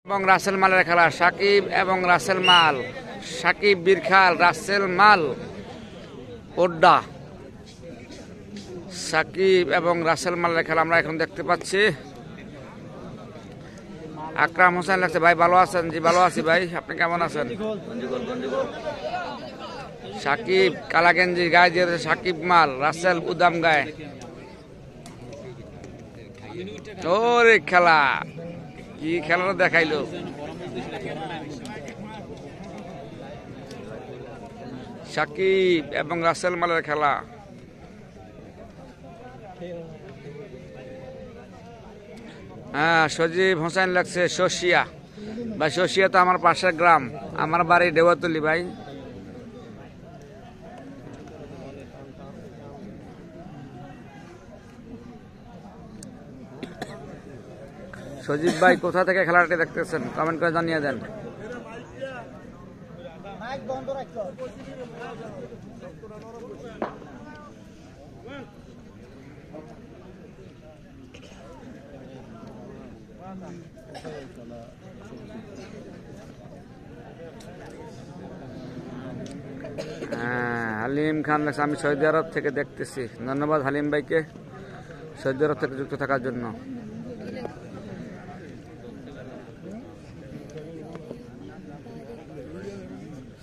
এবং রাসেল মালের খেলা সাকিব এবং রাসেল মাল, সাকিব বিরখাল, রাসেল মাল ওড্ডা। সাকিব এবং রাসেল মালের খেলা আমরা এখন দেখতে পাচ্ছি। আকরাম হোসেন লাগছে ভাই, ভালো আছেন? জি ভালো আছি ভাই, আপনি কেমন আছেন? সাকিব কালাগেঞ্জি গায়ে দিয়ে সাকিব মাল, রাসেল উদাম গায়ে। ওরে খেলা, কি খেলা দেখাইলো! সাকিব এবং রাসেল মালের খেলা। হ্যাঁ, সজীব হোসেন লাগছে শশিয়া ভাই। শশিয়া তো আমার পাশের গ্রাম, আমার বাড়ি দেওয়াতলি ভাই। সজীব ভাই কোথা থেকে খেলাটি দেখতেছেন কমেন্ট করে জানিয়ে দেন। হালিম খান লাগছে আমি সৌদি আরব থেকে দেখতেছি। ধন্যবাদ হালিম ভাইকে সৌদি আরব থেকে যুক্ত থাকার জন্য।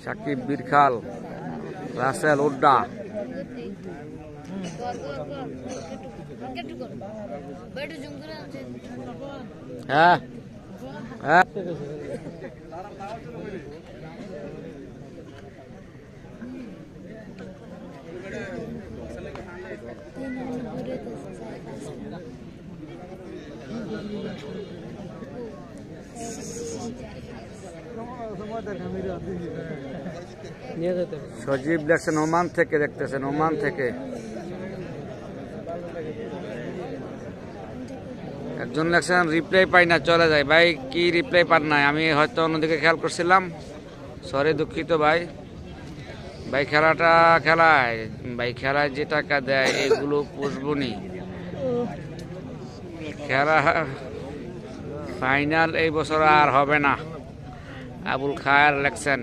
সাকিব বিরখাল, রাসেল উড্ডা। হ্যাঁ হ্যাঁ, সজীব দেখছেন ওমান থেকে দেখতেছেন, ওমান থেকে একজন লেখছেন রিপ্লাই পাই না চলে যায়। ভাই কি রিপ্লাই পান নাই? আমি হয়তো অন্যদিকে খেয়াল করছিলাম, সরি দুঃখিত ভাই। ভাই খেলাটা খেলায়, ভাই খেলায় যে টাকা দেয় এগুলো পুষবনি। খেলা ফাইনাল এই বছর আর হবে না। আবুল খায়ের লেখছেন।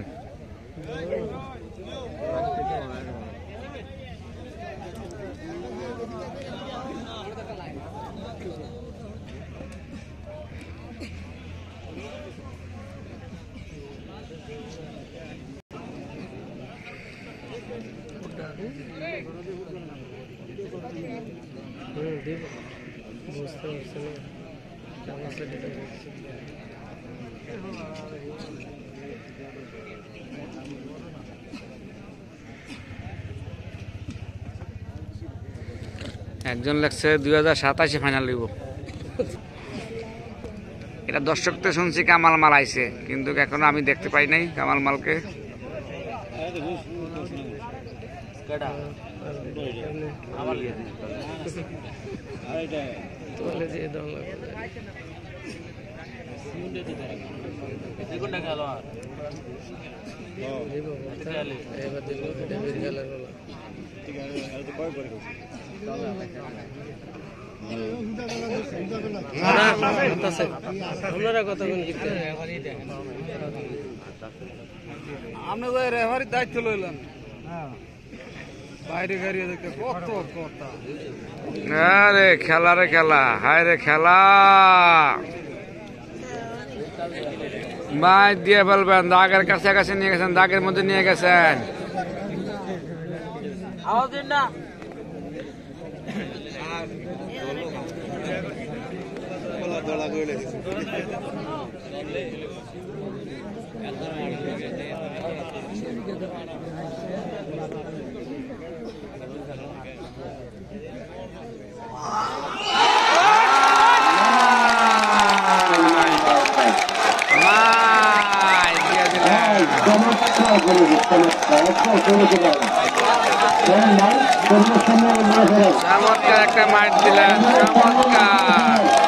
একজন লেখছে 2027 ফাইনাল হইব। এটা দর্শকতে শুনছি কামাল মাল আইছে, কিন্তু এখনো আমি দেখতে পাই নাই কামাল মালকে। রেফারির দায়িত্ব লইলেন বাইরে গাড়িয়ে দেখতে কত কথা। আরে খেলা রে খেলা, হায় রে খেলা। মাছ দিয়ে বলবেন দাগের কাছাকাছি নিয়ে গেছেন, দাগের মধ্যে নিয়ে গেছেন। চমৎকার একটা মাঠ দিলেন, চমৎকার।